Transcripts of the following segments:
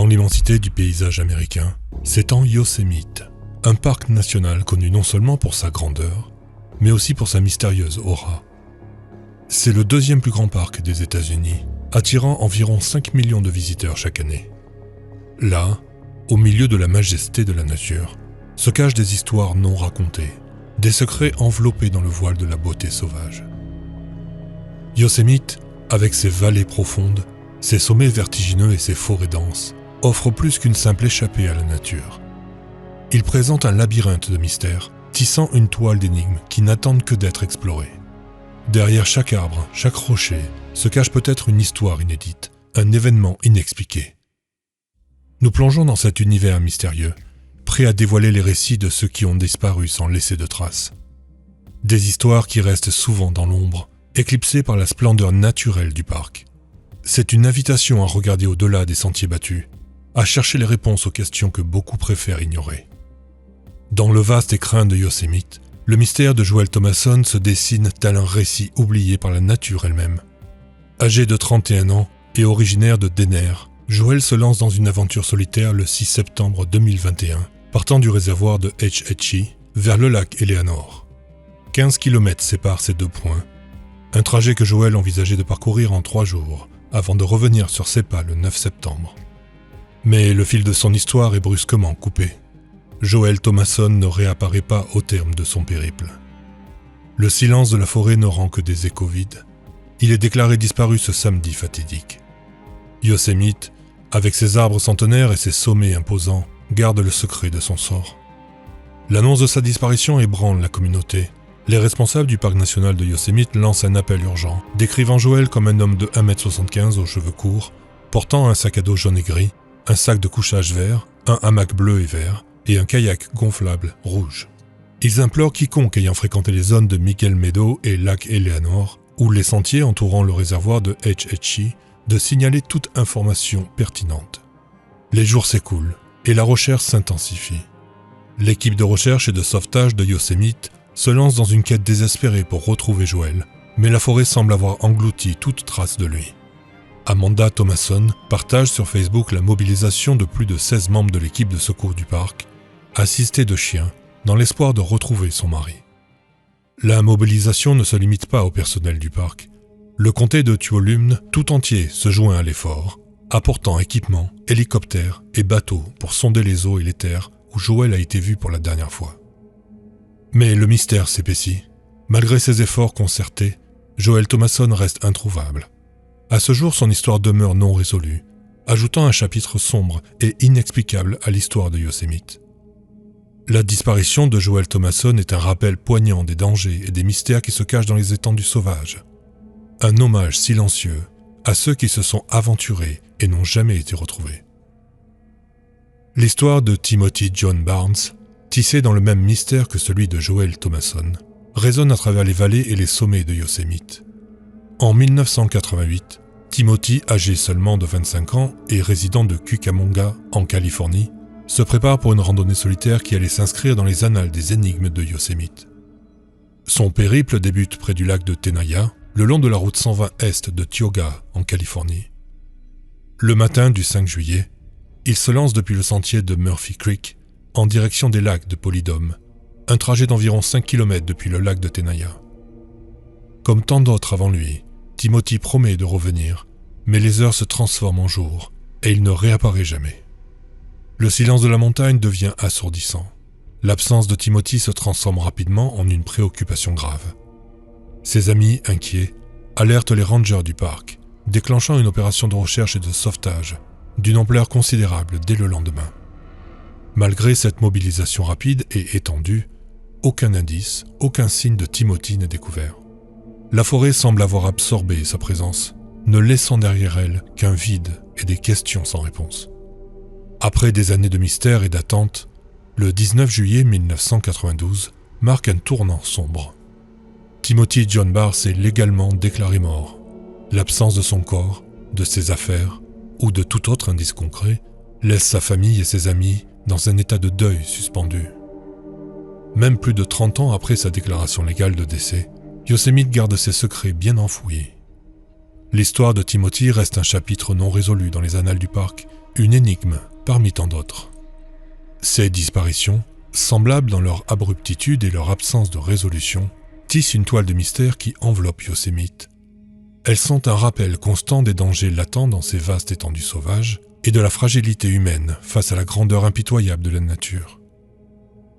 Dans l'immensité du paysage américain, s'étend Yosemite, un parc national connu non seulement pour sa grandeur, mais aussi pour sa mystérieuse aura. C'est le deuxième plus grand parc des États-Unis, attirant environ 5 millions de visiteurs chaque année. Là, au milieu de la majesté de la nature, se cachent des histoires non racontées, des secrets enveloppés dans le voile de la beauté sauvage. Yosemite, avec ses vallées profondes, ses sommets vertigineux et ses forêts denses, offre plus qu'une simple échappée à la nature. Il présente un labyrinthe de mystères, tissant une toile d'énigmes qui n'attendent que d'être explorées. Derrière chaque arbre, chaque rocher, se cache peut-être une histoire inédite, un événement inexpliqué. Nous plongeons dans cet univers mystérieux, prêt à dévoiler les récits de ceux qui ont disparu sans laisser de traces. Des histoires qui restent souvent dans l'ombre, éclipsées par la splendeur naturelle du parc. C'est une invitation à regarder au-delà des sentiers battus, à chercher les réponses aux questions que beaucoup préfèrent ignorer. Dans le vaste écrin de Yosemite, le mystère de Joel Thomasson se dessine tel un récit oublié par la nature elle-même. Âgé de 31 ans et originaire de Denner, Joel se lance dans une aventure solitaire le 6 septembre 2021, partant du réservoir de Hetchy vers le lac Eleanor. 15 km séparent ces deux points, un trajet que Joel envisageait de parcourir en 3 jours, avant de revenir sur ses pas le 9 septembre. Mais le fil de son histoire est brusquement coupé. Joel Thomasson ne réapparaît pas au terme de son périple. Le silence de la forêt ne rend que des échos vides. Il est déclaré disparu ce samedi fatidique. Yosemite, avec ses arbres centenaires et ses sommets imposants, garde le secret de son sort. L'annonce de sa disparition ébranle la communauté. Les responsables du parc national de Yosemite lancent un appel urgent, décrivant Joel comme un homme de 1,75 m aux cheveux courts, portant un sac à dos jaune et gris, un sac de couchage vert, un hamac bleu et vert et un kayak gonflable rouge. Ils implorent quiconque ayant fréquenté les zones de Miguel Meadow et lac Eleanor ou les sentiers entourant le réservoir de Hetchy de signaler toute information pertinente. Les jours s'écoulent et la recherche s'intensifie. L'équipe de recherche et de sauvetage de Yosemite se lance dans une quête désespérée pour retrouver Joel, mais la forêt semble avoir englouti toute trace de lui. Amanda Thomasson partage sur Facebook la mobilisation de plus de 16 membres de l'équipe de secours du parc, assistés de chiens, dans l'espoir de retrouver son mari. La mobilisation ne se limite pas au personnel du parc. Le comté de Tuolumne tout entier se joint à l'effort, apportant équipements, hélicoptères et bateaux pour sonder les eaux et les terres où Joel a été vu pour la dernière fois. Mais le mystère s'épaissit. Malgré ses efforts concertés, Joel Thomasson reste introuvable. À ce jour, son histoire demeure non résolue, ajoutant un chapitre sombre et inexplicable à l'histoire de Yosemite. La disparition de Joel Thomasson est un rappel poignant des dangers et des mystères qui se cachent dans les étendues sauvages. Un hommage silencieux à ceux qui se sont aventurés et n'ont jamais été retrouvés. L'histoire de Timothy John Barnes, tissée dans le même mystère que celui de Joel Thomasson, résonne à travers les vallées et les sommets de Yosemite. En 1988, Timothy, âgé seulement de 25 ans et résident de Cucamonga, en Californie, se prépare pour une randonnée solitaire qui allait s'inscrire dans les annales des énigmes de Yosemite. Son périple débute près du lac de Tenaya, le long de la route 120 est de Tioga, en Californie. Le matin du 5 juillet, il se lance depuis le sentier de Murphy Creek en direction des lacs de Polydome, un trajet d'environ 5 km depuis le lac de Tenaya. Comme tant d'autres avant lui, Timothy promet de revenir, mais les heures se transforment en jours et il ne réapparaît jamais. Le silence de la montagne devient assourdissant. L'absence de Timothy se transforme rapidement en une préoccupation grave. Ses amis, inquiets, alertent les rangers du parc, déclenchant une opération de recherche et de sauvetage d'une ampleur considérable dès le lendemain. Malgré cette mobilisation rapide et étendue, aucun indice, aucun signe de Timothy n'est découvert. La forêt semble avoir absorbé sa présence, ne laissant derrière elle qu'un vide et des questions sans réponse. Après des années de mystère et d'attente, le 19 juillet 1992 marque un tournant sombre. Timothy John Barnes est légalement déclaré mort. L'absence de son corps, de ses affaires ou de tout autre indice concret laisse sa famille et ses amis dans un état de deuil suspendu. Même plus de 30 ans après sa déclaration légale de décès, Yosemite garde ses secrets bien enfouis. L'histoire de Timothy reste un chapitre non résolu dans les annales du parc une énigme parmi tant d'autres. Ces disparitions, semblables dans leur abruptitude et leur absence de résolution, tissent une toile de mystère qui enveloppe Yosemite. Elles sont un rappel constant des dangers latents dans ces vastes étendues sauvages et de la fragilité humaine face à la grandeur impitoyable de la nature.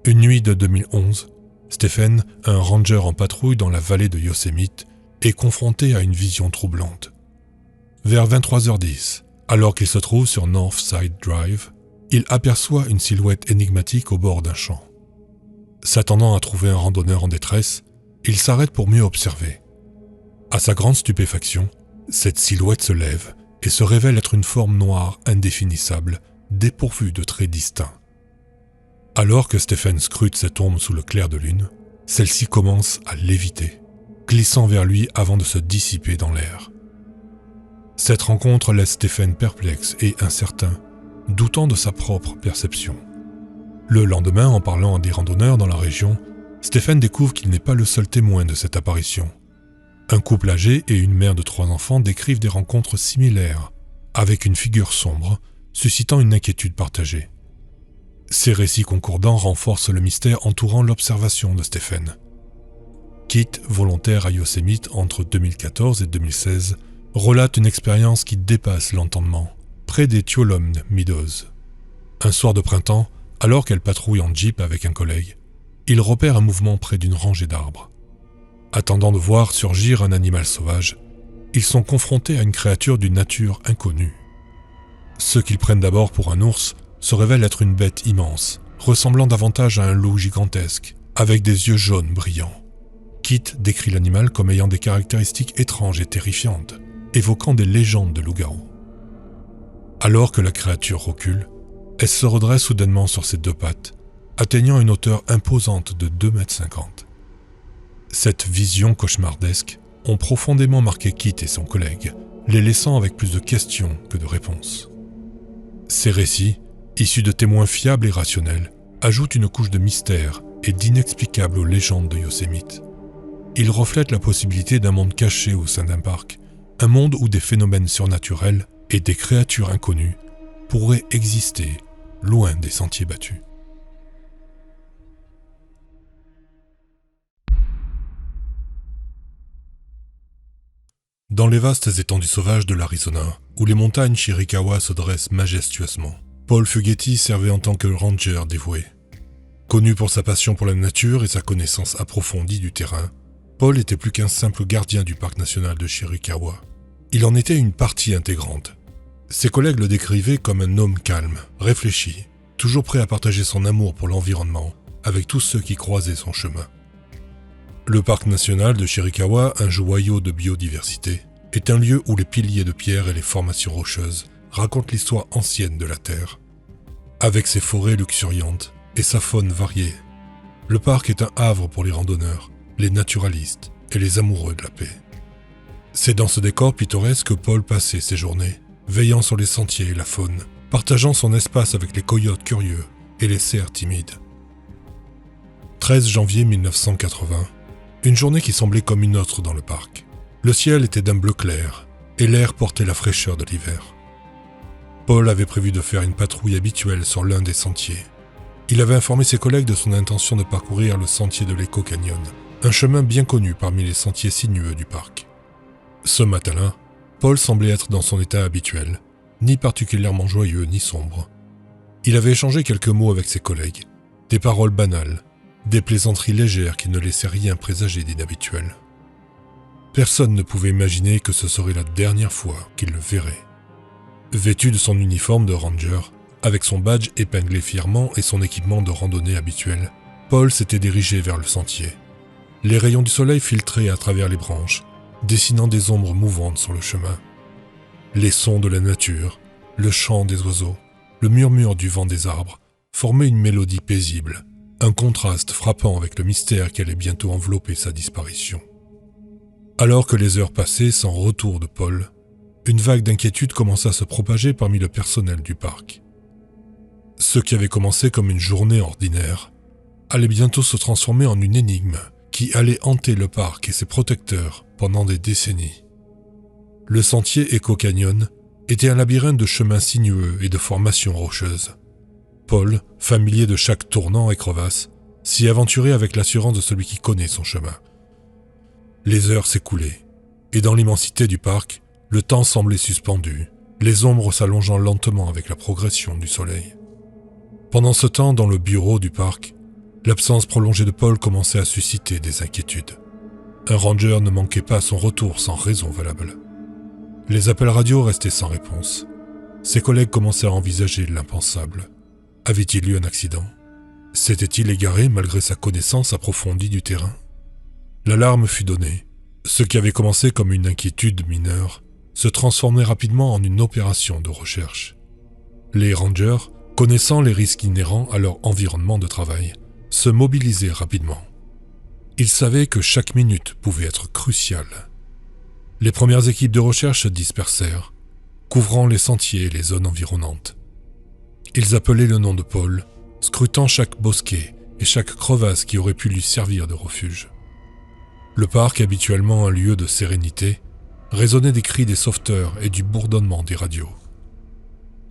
Une nuit de 2011, Stephen, un ranger en patrouille dans la vallée de Yosemite, est confronté à une vision troublante. Vers 23h10, alors qu'il se trouve sur Northside Drive, il aperçoit une silhouette énigmatique au bord d'un champ. S'attendant à trouver un randonneur en détresse, il s'arrête pour mieux observer. À sa grande stupéfaction, cette silhouette se lève et se révèle être une forme noire indéfinissable, dépourvue de traits distincts. Alors que Stephen scrute cette ombre sous le clair de lune, celle-ci commence à léviter, glissant vers lui avant de se dissiper dans l'air. Cette rencontre laisse Stephen perplexe et incertain, doutant de sa propre perception. Le lendemain, en parlant à des randonneurs dans la région, Stephen découvre qu'il n'est pas le seul témoin de cette apparition. Un couple âgé et une mère de 3 enfants décrivent des rencontres similaires, avec une figure sombre, suscitant une inquiétude partagée. Ces récits concordants renforcent le mystère entourant l'observation de Stephen. Kit, volontaire à Yosemite entre 2014 et 2016, relate une expérience qui dépasse l'entendement, près des Tuolumne Meadows. Un soir de printemps, alors qu'elle patrouille en jeep avec un collègue, il repère un mouvement près d'une rangée d'arbres. Attendant de voir surgir un animal sauvage, ils sont confrontés à une créature d'une nature inconnue. Ce qu'ils prennent d'abord pour un ours se révèle être une bête immense, ressemblant davantage à un loup gigantesque, avec des yeux jaunes brillants. Kit décrit l'animal comme ayant des caractéristiques étranges et terrifiantes, évoquant des légendes de loup-garou. Alors que la créature recule, elle se redresse soudainement sur ses 2 pattes, atteignant une hauteur imposante de 2,50 m. Cette vision cauchemardesque ont profondément marqué Kit et son collègue, les laissant avec plus de questions que de réponses. Ces récits, issus de témoins fiables et rationnels, ajoutent une couche de mystère et d'inexplicable aux légendes de Yosemite. Ils reflètent la possibilité d'un monde caché au sein d'un parc, un monde où des phénomènes surnaturels et des créatures inconnues pourraient exister loin des sentiers battus. Dans les vastes étendues sauvages de l'Arizona, où les montagnes Chiricahua se dressent majestueusement, Paul Fuggetti servait en tant que ranger dévoué. Connu pour sa passion pour la nature et sa connaissance approfondie du terrain, Paul était plus qu'un simple gardien du parc national de Chiricahua. Il en était une partie intégrante. Ses collègues le décrivaient comme un homme calme, réfléchi, toujours prêt à partager son amour pour l'environnement avec tous ceux qui croisaient son chemin. Le parc national de Chiricahua, un joyau de biodiversité, est un lieu où les piliers de pierre et les formations rocheuses racontent l'histoire ancienne de la Terre. Avec ses forêts luxuriantes et sa faune variée, le parc est un havre pour les randonneurs, les naturalistes et les amoureux de la paix. C'est dans ce décor pittoresque que Paul passait ses journées, veillant sur les sentiers et la faune, partageant son espace avec les coyotes curieux et les cerfs timides. 13 janvier 1980, une journée qui semblait comme une autre dans le parc. Le ciel était d'un bleu clair et l'air portait la fraîcheur de l'hiver. Paul avait prévu de faire une patrouille habituelle sur l'un des sentiers. Il avait informé ses collègues de son intention de parcourir le sentier de l'Echo Canyon, un chemin bien connu parmi les sentiers sinueux du parc. Ce matin-là, Paul semblait être dans son état habituel, ni particulièrement joyeux ni sombre. Il avait échangé quelques mots avec ses collègues, des paroles banales, des plaisanteries légères qui ne laissaient rien présager d'inhabituel. Personne ne pouvait imaginer que ce serait la dernière fois qu'il le verrait. Vêtu de son uniforme de ranger, avec son badge épinglé fièrement et son équipement de randonnée habituel, Paul s'était dirigé vers le sentier. Les rayons du soleil filtraient à travers les branches, dessinant des ombres mouvantes sur le chemin. Les sons de la nature, le chant des oiseaux, le murmure du vent des arbres formaient une mélodie paisible, un contraste frappant avec le mystère qui allait bientôt envelopper sa disparition. Alors que les heures passaient sans retour de Paul, une vague d'inquiétude commença à se propager parmi le personnel du parc. Ce qui avait commencé comme une journée ordinaire allait bientôt se transformer en une énigme qui allait hanter le parc et ses protecteurs pendant des décennies. Le sentier Echo Canyon était un labyrinthe de chemins sinueux et de formations rocheuses. Paul, familier de chaque tournant et crevasse, s'y aventurait avec l'assurance de celui qui connaît son chemin. Les heures s'écoulaient, et dans l'immensité du parc, le temps semblait suspendu, les ombres s'allongeant lentement avec la progression du soleil. Pendant ce temps, dans le bureau du parc, l'absence prolongée de Paul commençait à susciter des inquiétudes. Un ranger ne manquait pas à son retour sans raison valable. Les appels radio restaient sans réponse. Ses collègues commençaient à envisager l'impensable. Avait-il eu un accident ? S'était-il égaré malgré sa connaissance approfondie du terrain ? L'alarme fut donnée. Ce qui avait commencé comme une inquiétude mineure se transformait rapidement en une opération de recherche. Les rangers, connaissant les risques inhérents à leur environnement de travail, se mobilisaient rapidement. Ils savaient que chaque minute pouvait être cruciale. Les premières équipes de recherche se dispersèrent, couvrant les sentiers et les zones environnantes. Ils appelaient le nom de Paul, scrutant chaque bosquet et chaque crevasse qui aurait pu lui servir de refuge. Le parc, habituellement un lieu de sérénité, résonnait des cris des sauveteurs et du bourdonnement des radios.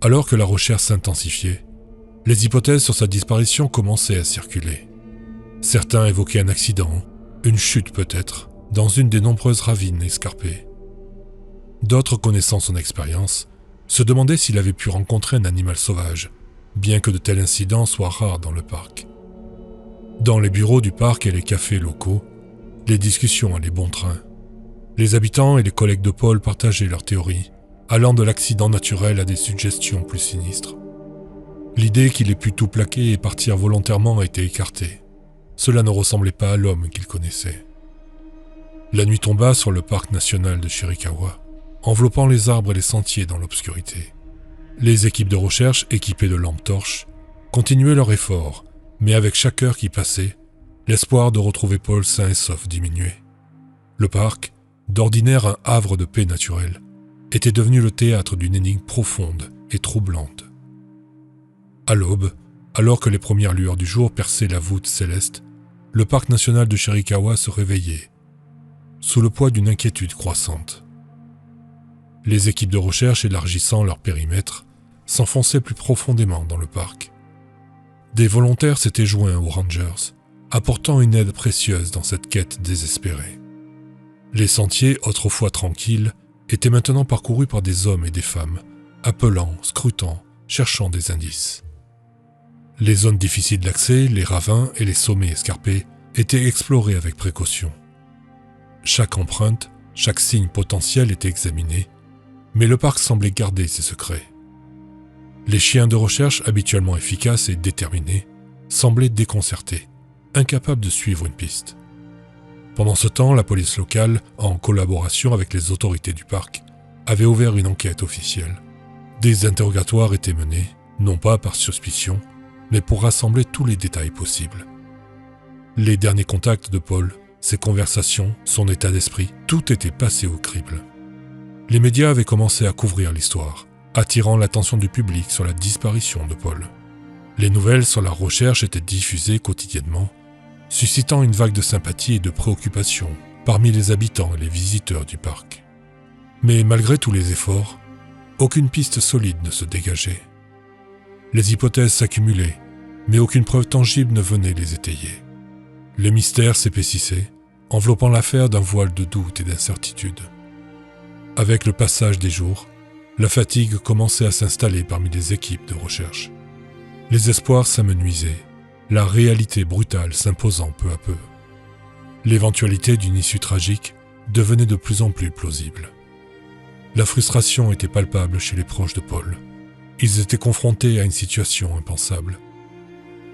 Alors que la recherche s'intensifiait, les hypothèses sur sa disparition commençaient à circuler. Certains évoquaient un accident, une chute peut-être, dans une des nombreuses ravines escarpées. D'autres, connaissant son expérience, se demandaient s'il avait pu rencontrer un animal sauvage, bien que de tels incidents soient rares dans le parc. Dans les bureaux du parc et les cafés locaux, les discussions allaient bon train. Les habitants et les collègues de Paul partageaient leurs théories, allant de l'accident naturel à des suggestions plus sinistres. L'idée qu'il ait pu tout plaquer et partir volontairement a été écartée. Cela ne ressemblait pas à l'homme qu'il connaissait. La nuit tomba sur le parc national de Chiricahua, enveloppant les arbres et les sentiers dans l'obscurité. Les équipes de recherche, équipées de lampes torches, continuaient leur effort, mais avec chaque heure qui passait, l'espoir de retrouver Paul sain et sauf diminuait. Le parc, d'ordinaire un havre de paix naturelle, était devenu le théâtre d'une énigme profonde et troublante. À l'aube, alors que les premières lueurs du jour perçaient la voûte céleste, le parc national de Chiricahua se réveillait, sous le poids d'une inquiétude croissante. Les équipes de recherche, élargissant leur périmètre, s'enfonçaient plus profondément dans le parc. Des volontaires s'étaient joints aux rangers, apportant une aide précieuse dans cette quête désespérée. Les sentiers, autrefois tranquilles, étaient maintenant parcourus par des hommes et des femmes, appelant, scrutant, cherchant des indices. Les zones difficiles d'accès, les ravins et les sommets escarpés étaient explorés avec précaution. Chaque empreinte, chaque signe potentiel était examiné, mais le parc semblait garder ses secrets. Les chiens de recherche, habituellement efficaces et déterminés, semblaient déconcertés, incapables de suivre une piste. Pendant ce temps, la police locale, en collaboration avec les autorités du parc, avait ouvert une enquête officielle. Des interrogatoires étaient menés, non pas par suspicion, mais pour rassembler tous les détails possibles. Les derniers contacts de Paul, ses conversations, son état d'esprit, tout était passé au crible. Les médias avaient commencé à couvrir l'histoire, attirant l'attention du public sur la disparition de Paul. Les nouvelles sur la recherche étaient diffusées quotidiennement, suscitant une vague de sympathie et de préoccupation parmi les habitants et les visiteurs du parc. Mais malgré tous les efforts, aucune piste solide ne se dégageait. Les hypothèses s'accumulaient, mais aucune preuve tangible ne venait les étayer. Le mystère s'épaississait, enveloppant l'affaire d'un voile de doute et d'incertitude. Avec le passage des jours, la fatigue commençait à s'installer parmi les équipes de recherche. Les espoirs s'amenuisaient, la réalité brutale s'imposant peu à peu. L'éventualité d'une issue tragique devenait de plus en plus plausible. La frustration était palpable chez les proches de Paul. Ils étaient confrontés à une situation impensable.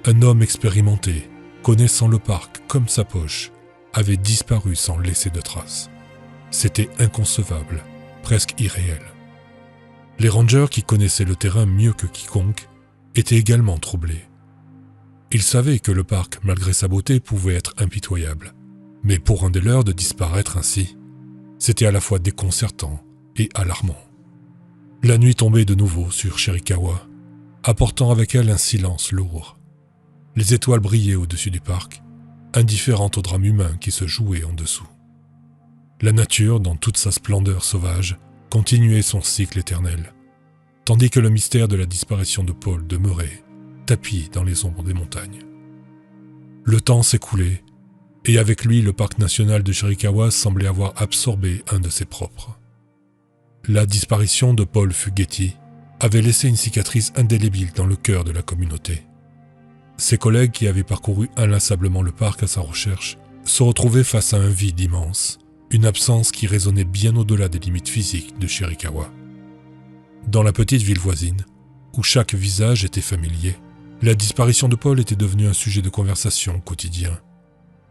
Un homme expérimenté, connaissant le parc comme sa poche, avait disparu sans laisser de traces. C'était inconcevable, presque irréel. Les rangers qui connaissaient le terrain mieux que quiconque étaient également troublés. Ils savaient que le parc, malgré sa beauté, pouvait être impitoyable. Mais pour un des leurs de disparaître ainsi, c'était à la fois déconcertant et alarmant. La nuit tombait de nouveau sur Chiricahua, apportant avec elle un silence lourd. Les étoiles brillaient au-dessus du parc, indifférentes au drame humain qui se jouait en dessous. La nature, dans toute sa splendeur sauvage, continuait son cycle éternel, tandis que le mystère de la disparition de Paul demeurait, tapi dans les ombres des montagnes. Le temps s'écoulait, et avec lui le parc national de Chiricahua semblait avoir absorbé un de ses propres. La disparition de Paul Fugetti avait laissé une cicatrice indélébile dans le cœur de la communauté. Ses collègues qui avaient parcouru inlassablement le parc à sa recherche se retrouvaient face à un vide immense, une absence qui résonnait bien au-delà des limites physiques de Chiricahua. Dans la petite ville voisine, où chaque visage était familier, la disparition de Paul était devenue un sujet de conversation quotidien.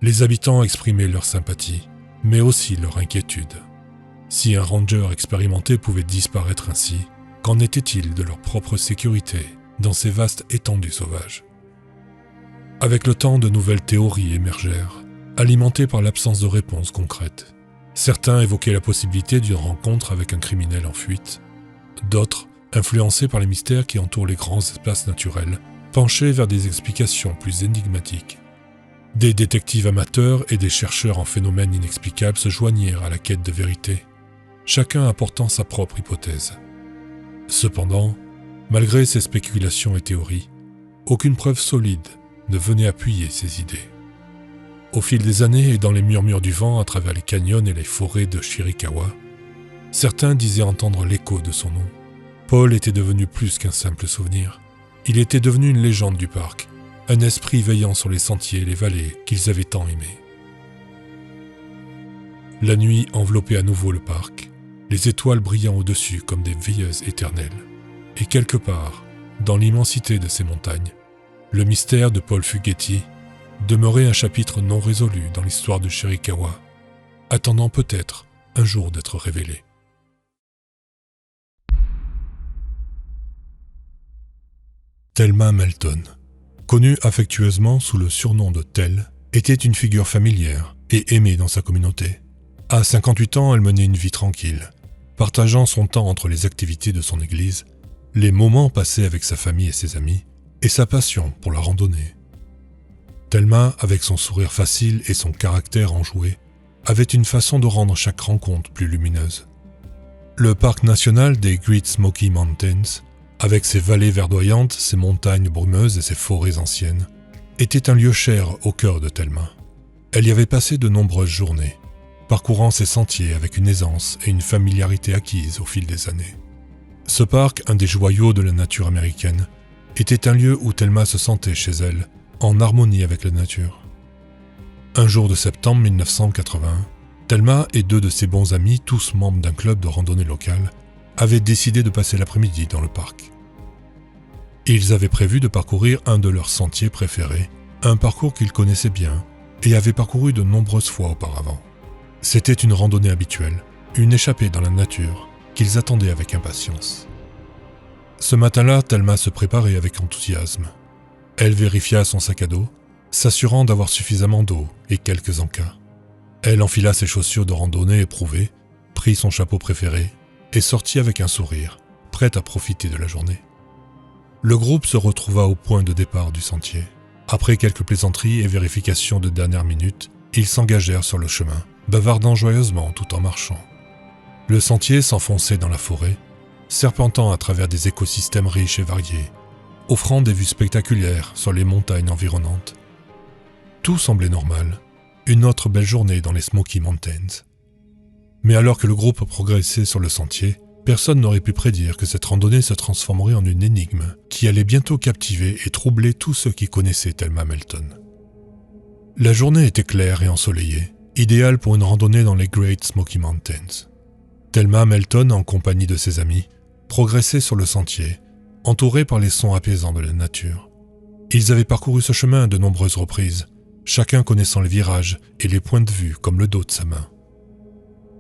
Les habitants exprimaient leur sympathie, mais aussi leur inquiétude. Si un ranger expérimenté pouvait disparaître ainsi, qu'en était-il de leur propre sécurité dans ces vastes étendues sauvages? Avec le temps, de nouvelles théories émergèrent, alimentées par l'absence de réponses concrètes. Certains évoquaient la possibilité d'une rencontre avec un criminel en fuite. D'autres, influencés par les mystères qui entourent les grands espaces naturels, penchaient vers des explications plus énigmatiques. Des détectives amateurs et des chercheurs en phénomènes inexplicables se joignirent à la quête de vérité, chacun apportant sa propre hypothèse. Cependant, malgré ces spéculations et théories, aucune preuve solide ne venait appuyer ces idées. Au fil des années et dans les murmures du vent à travers les canyons et les forêts de Chiricahua, certains disaient entendre l'écho de son nom. Paul était devenu plus qu'un simple souvenir. Il était devenu une légende du parc, un esprit veillant sur les sentiers et les vallées qu'ils avaient tant aimés. La nuit enveloppait à nouveau le parc, les étoiles brillant au-dessus comme des veilleuses éternelles. Et quelque part, dans l'immensité de ces montagnes, le mystère de Paul Fugetti demeurait un chapitre non résolu dans l'histoire de Chiricahua, attendant peut-être un jour d'être révélé. Thelma Melton, connue affectueusement sous le surnom de Tel, était une figure familière et aimée dans sa communauté. À 58 ans, elle menait une vie tranquille, partageant son temps entre les activités de son église, les moments passés avec sa famille et ses amis, et sa passion pour la randonnée. Thelma, avec son sourire facile et son caractère enjoué, avait une façon de rendre chaque rencontre plus lumineuse. Le parc national des Great Smoky Mountains, avec ses vallées verdoyantes, ses montagnes brumeuses et ses forêts anciennes, était un lieu cher au cœur de Thelma. Elle y avait passé de nombreuses journées, parcourant ses sentiers avec une aisance et une familiarité acquise au fil des années. Ce parc, un des joyaux de la nature américaine, était un lieu où Thelma se sentait chez elle, en harmonie avec la nature. Un jour de septembre 1981, Thelma et deux de ses bons amis, tous membres d'un club de randonnée local, avaient décidé de passer l'après-midi dans le parc. Ils avaient prévu de parcourir un de leurs sentiers préférés, un parcours qu'ils connaissaient bien et avaient parcouru de nombreuses fois auparavant. C'était une randonnée habituelle, une échappée dans la nature qu'ils attendaient avec impatience. Ce matin-là, Thelma se préparait avec enthousiasme. Elle vérifia son sac à dos, s'assurant d'avoir suffisamment d'eau et quelques encas. Elle enfila ses chaussures de randonnée éprouvées, prit son chapeau préféré et sortit avec un sourire, prête à profiter de la journée. Le groupe se retrouva au point de départ du sentier. Après quelques plaisanteries et vérifications de dernière minute, ils s'engagèrent sur le chemin, bavardant joyeusement tout en marchant. Le sentier s'enfonçait dans la forêt, serpentant à travers des écosystèmes riches et variés, offrant des vues spectaculaires sur les montagnes environnantes. Tout semblait normal, une autre belle journée dans les Smoky Mountains. Mais alors que le groupe progressait sur le sentier, personne n'aurait pu prédire que cette randonnée se transformerait en une énigme qui allait bientôt captiver et troubler tous ceux qui connaissaient Thelma Melton. La journée était claire et ensoleillée, idéale pour une randonnée dans les Great Smoky Mountains. Thelma Melton, en compagnie de ses amis, progressait sur le sentier, entourés par les sons apaisants de la nature. Ils avaient parcouru ce chemin à de nombreuses reprises, chacun connaissant les virages et les points de vue comme le dos de sa main.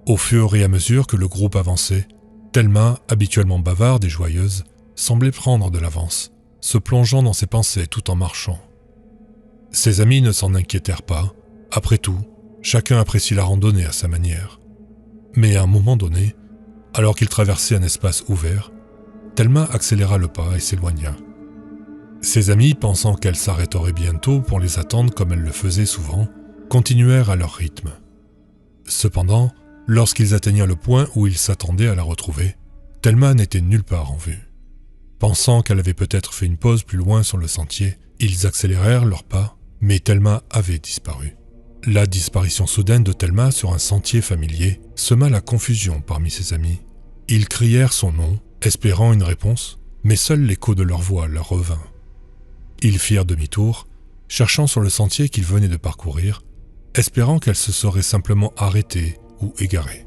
Au fur et à mesure que le groupe avançait, Thelma, habituellement bavarde et joyeuse, semblait prendre de l'avance, se plongeant dans ses pensées tout en marchant. Ses amis ne s'en inquiétèrent pas. Après tout, chacun apprécie la randonnée à sa manière. Mais à un moment donné, alors qu'ils traversaient un espace ouvert, Thelma accéléra le pas et s'éloigna. Ses amis, pensant qu'elle s'arrêterait bientôt pour les attendre comme elle le faisait souvent, continuèrent à leur rythme. Cependant, lorsqu'ils atteignirent le point où ils s'attendaient à la retrouver, Thelma n'était nulle part en vue. Pensant qu'elle avait peut-être fait une pause plus loin sur le sentier, ils accélérèrent leurs pas, mais Thelma avait disparu. La disparition soudaine de Thelma sur un sentier familier sema la confusion parmi ses amis. Ils crièrent son nom, espérant une réponse, mais seul l'écho de leur voix leur revint. Ils firent demi-tour, cherchant sur le sentier qu'ils venaient de parcourir, espérant qu'elle se serait simplement arrêtée ou égarée.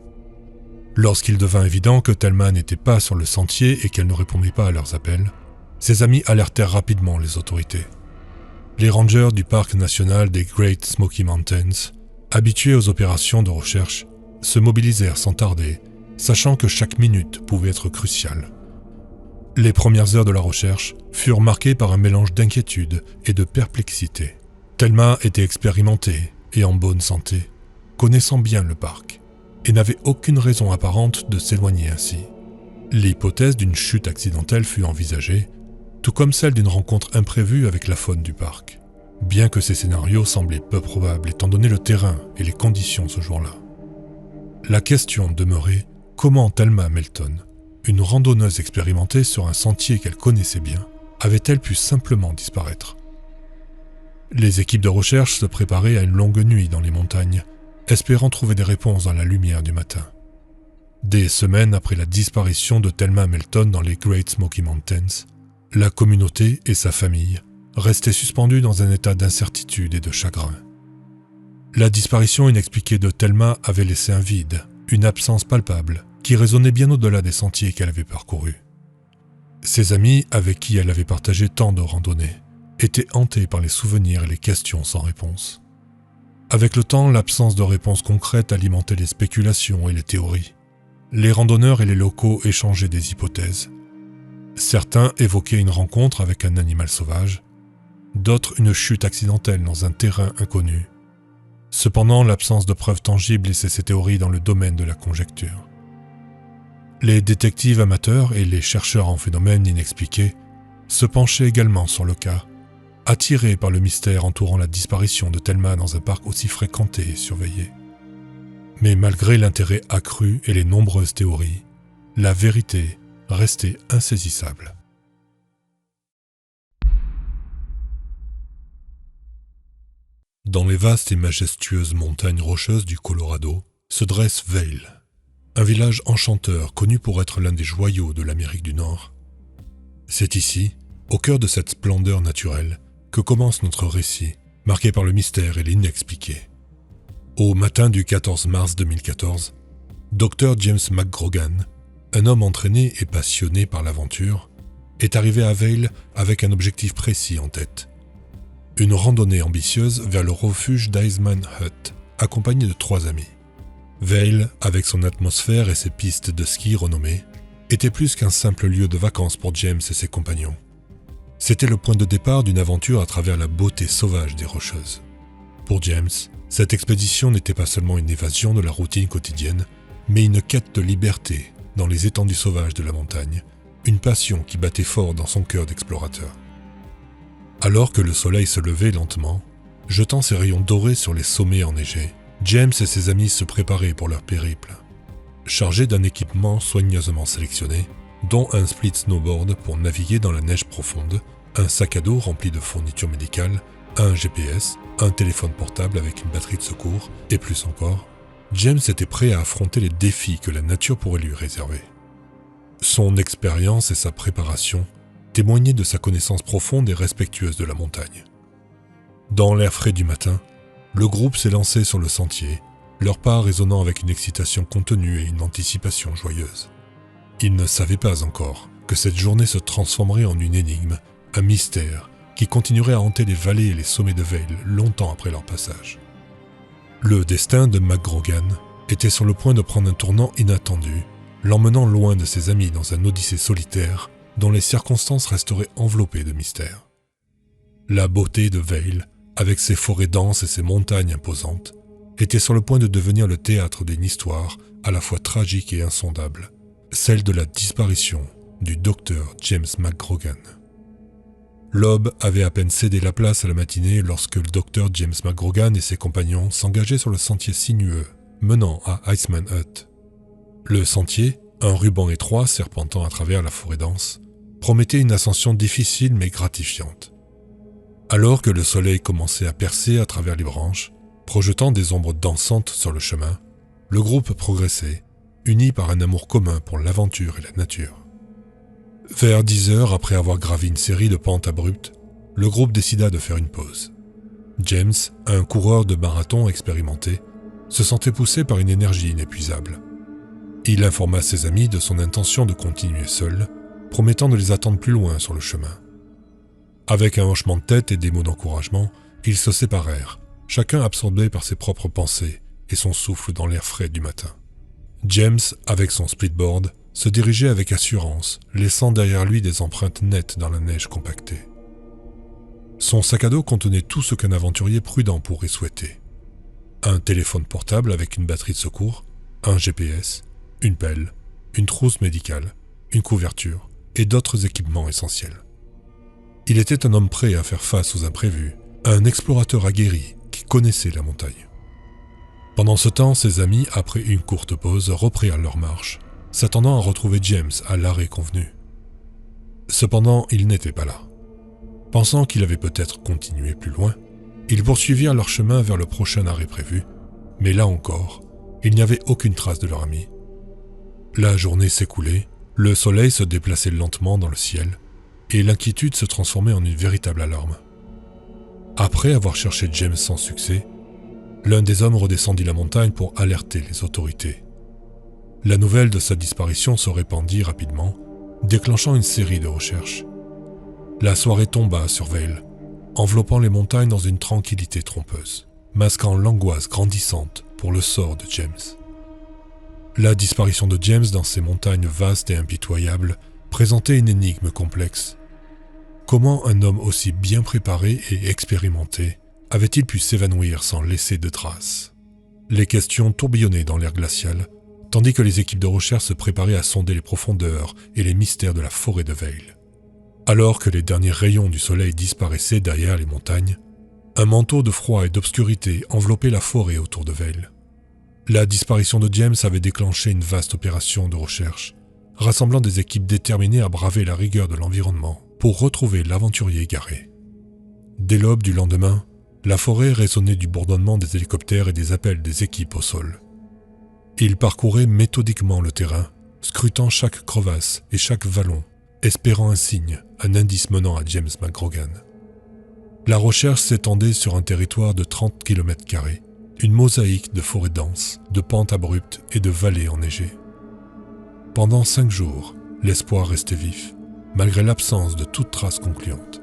Lorsqu'il devint évident que Thelma n'était pas sur le sentier et qu'elle ne répondait pas à leurs appels, ses amis alertèrent rapidement les autorités. Les rangers du parc national des Great Smoky Mountains, habitués aux opérations de recherche, se mobilisèrent sans tarder, sachant que chaque minute pouvait être cruciale. Les premières heures de la recherche furent marquées par un mélange d'inquiétude et de perplexité. Thelma était expérimentée et en bonne santé, connaissant bien le parc, et n'avait aucune raison apparente de s'éloigner ainsi. L'hypothèse d'une chute accidentelle fut envisagée, tout comme celle d'une rencontre imprévue avec la faune du parc, bien que ces scénarios semblaient peu probables étant donné le terrain et les conditions ce jour-là. La question demeurait comment Thelma Melton, une randonneuse expérimentée sur un sentier qu'elle connaissait bien, avait-elle pu simplement disparaître? Les équipes de recherche se préparaient à une longue nuit dans les montagnes, espérant trouver des réponses dans la lumière du matin. Des semaines après la disparition de Thelma Melton dans les Great Smoky Mountains, la communauté et sa famille restaient suspendues dans un état d'incertitude et de chagrin. La disparition inexpliquée de Thelma avait laissé un vide, une absence palpable, qui résonnait bien au-delà des sentiers qu'elle avait parcourus. Ses amis, avec qui elle avait partagé tant de randonnées, étaient hantés par les souvenirs et les questions sans réponse. Avec le temps, l'absence de réponses concrètes alimentait les spéculations et les théories. Les randonneurs et les locaux échangeaient des hypothèses. Certains évoquaient une rencontre avec un animal sauvage, d'autres une chute accidentelle dans un terrain inconnu. Cependant, l'absence de preuves tangibles laissait ces théories dans le domaine de la conjecture. Les détectives amateurs et les chercheurs en phénomènes inexpliqués se penchaient également sur le cas, attirés par le mystère entourant la disparition de Thelma dans un parc aussi fréquenté et surveillé. Mais malgré l'intérêt accru et les nombreuses théories, la vérité restait insaisissable. Dans les vastes et majestueuses montagnes rocheuses du Colorado se dresse Vail, un village enchanteur connu pour être l'un des joyaux de l'Amérique du Nord. C'est ici, au cœur de cette splendeur naturelle, que commence notre récit, marqué par le mystère et l'inexpliqué. Au matin du 14 mars 2014, Dr. James McGrogan, un homme entraîné et passionné par l'aventure, est arrivé à Vail avec un objectif précis en tête. Une randonnée ambitieuse vers le refuge d'Iceman Hut, accompagné de 3 amis. Vail, avec son atmosphère et ses pistes de ski renommées, était plus qu'un simple lieu de vacances pour James et ses compagnons. C'était le point de départ d'une aventure à travers la beauté sauvage des Rocheuses. Pour James, cette expédition n'était pas seulement une évasion de la routine quotidienne, mais une quête de liberté dans les étendues sauvages de la montagne, une passion qui battait fort dans son cœur d'explorateur. Alors que le soleil se levait lentement, jetant ses rayons dorés sur les sommets enneigés, James et ses amis se préparaient pour leur périple. Chargés d'un équipement soigneusement sélectionné, dont un split snowboard pour naviguer dans la neige profonde, un sac à dos rempli de fournitures médicales, un GPS, un téléphone portable avec une batterie de secours, et plus encore, James était prêt à affronter les défis que la nature pourrait lui réserver. Son expérience et sa préparation témoignaient de sa connaissance profonde et respectueuse de la montagne. Dans l'air frais du matin, le groupe s'est lancé sur le sentier, leurs pas résonnant avec une excitation contenue et une anticipation joyeuse. Ils ne savaient pas encore que cette journée se transformerait en une énigme, un mystère qui continuerait à hanter les vallées et les sommets de Vail longtemps après leur passage. Le destin de McGrogan était sur le point de prendre un tournant inattendu, l'emmenant loin de ses amis dans un odyssée solitaire dont les circonstances resteraient enveloppées de mystère. La beauté de Vail, avec ses forêts denses et ses montagnes imposantes, était sur le point de devenir le théâtre d'une histoire à la fois tragique et insondable, celle de la disparition du docteur James McGrogan. L'aube avait à peine cédé la place à la matinée lorsque le docteur James McGrogan et ses compagnons s'engageaient sur le sentier sinueux menant à Iceman Hut. Le sentier, un ruban étroit serpentant à travers la forêt dense, promettait une ascension difficile mais gratifiante. Alors que le soleil commençait à percer à travers les branches, projetant des ombres dansantes sur le chemin, le groupe progressait, uni par un amour commun pour l'aventure et la nature. Vers 10 heures, après avoir gravi une série de pentes abruptes, le groupe décida de faire une pause. James, un coureur de marathon expérimenté, se sentait poussé par une énergie inépuisable. Il informa ses amis de son intention de continuer seul, promettant de les attendre plus loin sur le chemin. Avec un hochement de tête et des mots d'encouragement, ils se séparèrent, chacun absorbé par ses propres pensées et son souffle dans l'air frais du matin. James, avec son splitboard, se dirigeait avec assurance, laissant derrière lui des empreintes nettes dans la neige compactée. Son sac à dos contenait tout ce qu'un aventurier prudent pourrait souhaiter. Un téléphone portable avec une batterie de secours, un GPS, une pelle, une trousse médicale, une couverture et d'autres équipements essentiels. Il était un homme prêt à faire face aux imprévus, un explorateur aguerri qui connaissait la montagne. Pendant ce temps, ses amis, après une courte pause, reprirent leur marche, s'attendant à retrouver James à l'arrêt convenu. Cependant, il n'était pas là. Pensant qu'il avait peut-être continué plus loin, ils poursuivirent leur chemin vers le prochain arrêt prévu, mais là encore, il n'y avait aucune trace de leur ami. La journée s'écoulait, le soleil se déplaçait lentement dans le ciel, et l'inquiétude se transformait en une véritable alarme. Après avoir cherché James sans succès, l'un des hommes redescendit la montagne pour alerter les autorités. La nouvelle de sa disparition se répandit rapidement, déclenchant une série de recherches. La soirée tomba sur Vail, enveloppant les montagnes dans une tranquillité trompeuse, masquant l'angoisse grandissante pour le sort de James. La disparition de James dans ces montagnes vastes et impitoyables présentait une énigme complexe. Comment un homme aussi bien préparé et expérimenté avait-il pu s'évanouir sans laisser de traces? Les questions tourbillonnaient dans l'air glacial, tandis que les équipes de recherche se préparaient à sonder les profondeurs et les mystères de la forêt de Vail. Alors que les derniers rayons du soleil disparaissaient derrière les montagnes, un manteau de froid et d'obscurité enveloppait la forêt autour de Vail. La disparition de James avait déclenché une vaste opération de recherche, rassemblant des équipes déterminées à braver la rigueur de l'environnement pour retrouver l'aventurier égaré. Dès l'aube du lendemain, la forêt résonnait du bourdonnement des hélicoptères et des appels des équipes au sol. Ils parcouraient méthodiquement le terrain, scrutant chaque crevasse et chaque vallon, espérant un signe, un indice menant à James McGrogan. La recherche s'étendait sur un territoire de 30 km², une mosaïque de forêts denses, de pentes abruptes et de vallées enneigées. Pendant 5 jours, l'espoir restait vif, malgré l'absence de toute trace concluante.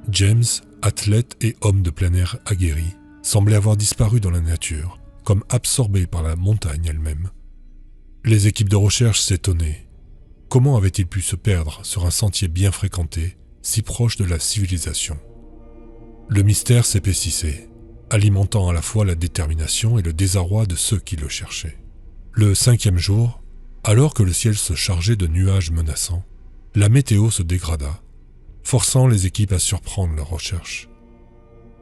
James, athlète et homme de plein air aguerri, semblait avoir disparu dans la nature, comme absorbé par la montagne elle-même. Les équipes de recherche s'étonnaient. Comment avait-il pu se perdre sur un sentier bien fréquenté, si proche de la civilisation? Le mystère s'épaississait, alimentant à la fois la détermination et le désarroi de ceux qui le cherchaient. Le 5e jour, alors que le ciel se chargeait de nuages menaçants, la météo se dégrada, forçant les équipes à surprendre leurs recherches.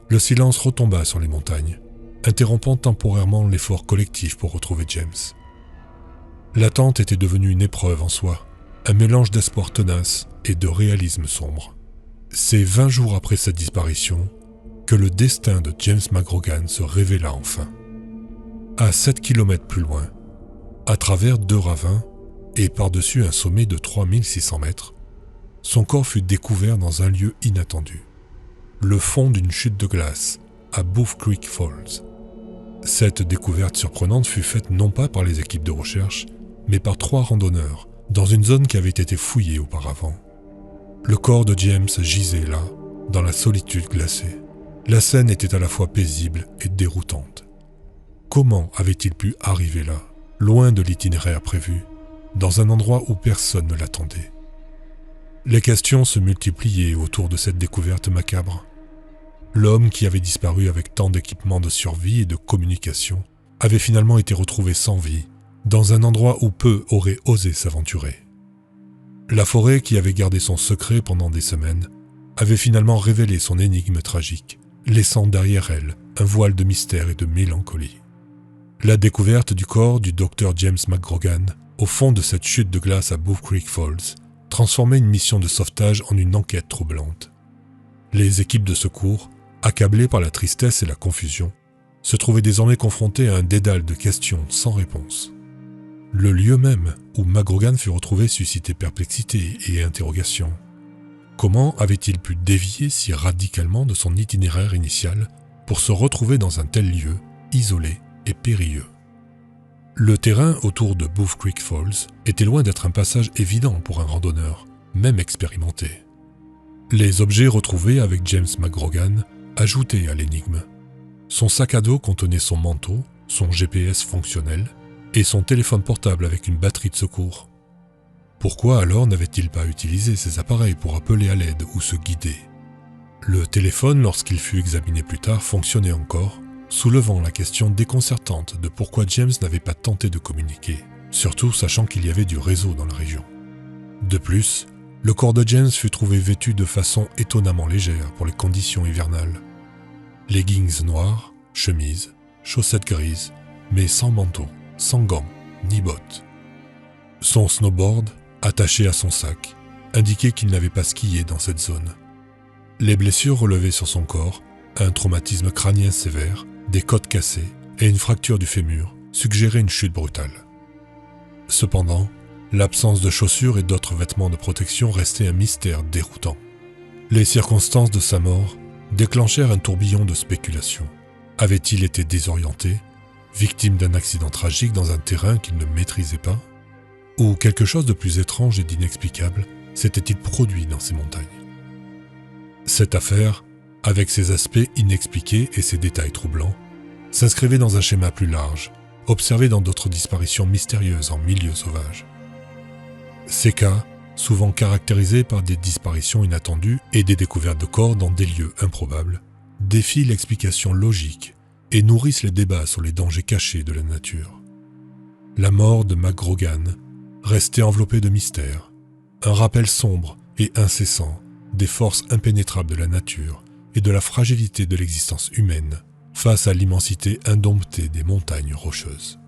Le silence retomba sur les montagnes, interrompant temporairement l'effort collectif pour retrouver James. L'attente était devenue une épreuve en soi, un mélange d'espoir tenace et de réalisme sombre. C'est 20 jours après sa disparition que le destin de James McGrogan se révéla enfin. À 7 km plus loin, à travers 2 ravins et par-dessus un sommet de 3600 mètres, son corps fut découvert dans un lieu inattendu, le fond d'une chute de glace à Booth Creek Falls. Cette découverte surprenante fut faite non pas par les équipes de recherche, mais par 3 randonneurs dans une zone qui avait été fouillée auparavant. Le corps de James gisait là, dans la solitude glacée. La scène était à la fois paisible et déroutante. Comment avait-il pu arriver là, loin de l'itinéraire prévu, dans un endroit où personne ne l'attendait? Les questions se multipliaient autour de cette découverte macabre. L'homme qui avait disparu avec tant d'équipements de survie et de communication avait finalement été retrouvé sans vie, dans un endroit où peu auraient osé s'aventurer. La forêt, qui avait gardé son secret pendant des semaines, avait finalement révélé son énigme tragique, laissant derrière elle un voile de mystère et de mélancolie. La découverte du corps du docteur James McGrogan au fond de cette chute de glace à Booth Creek Falls transformait une mission de sauvetage en une enquête troublante. Les équipes de secours, accablées par la tristesse et la confusion, se trouvaient désormais confrontées à un dédale de questions sans réponse. Le lieu même où McGrogan fut retrouvé suscitait perplexité et interrogation. Comment avait-il pu dévier si radicalement de son itinéraire initial pour se retrouver dans un tel lieu, isolé et périlleux? Le terrain autour de Booth Creek Falls était loin d'être un passage évident pour un randonneur, même expérimenté. Les objets retrouvés avec James McGrogan ajoutaient à l'énigme. Son sac à dos contenait son manteau, son GPS fonctionnel et son téléphone portable avec une batterie de secours. Pourquoi alors n'avait-il pas utilisé ces appareils pour appeler à l'aide ou se guider? Le téléphone, lorsqu'il fut examiné plus tard, fonctionnait encore, soulevant la question déconcertante de pourquoi James n'avait pas tenté de communiquer, surtout sachant qu'il y avait du réseau dans la région. De plus, le corps de James fut trouvé vêtu de façon étonnamment légère pour les conditions hivernales. Leggings noirs, chemise, chaussettes grises, mais sans manteau, sans gants, ni bottes. Son snowboard, attaché à son sac, indiquait qu'il n'avait pas skié dans cette zone. Les blessures relevées sur son corps, un traumatisme crânien sévère, des côtes cassées et une fracture du fémur, suggéraient une chute brutale. Cependant, l'absence de chaussures et d'autres vêtements de protection restait un mystère déroutant. Les circonstances de sa mort déclenchèrent un tourbillon de spéculations. Avait-il été désorienté, victime d'un accident tragique dans un terrain qu'il ne maîtrisait pas? Ou quelque chose de plus étrange et d'inexplicable s'était-il produit dans ces montagnes? Cette affaire, avec ses aspects inexpliqués et ses détails troublants, s'inscrivait dans un schéma plus large, observé dans d'autres disparitions mystérieuses en milieu sauvage. Ces cas, souvent caractérisés par des disparitions inattendues et des découvertes de corps dans des lieux improbables, défient l'explication logique et nourrissent les débats sur les dangers cachés de la nature. La mort de McGrogan restait enveloppée de mystère, un rappel sombre et incessant des forces impénétrables de la nature et de la fragilité de l'existence humaine face à l'immensité indomptée des montagnes rocheuses.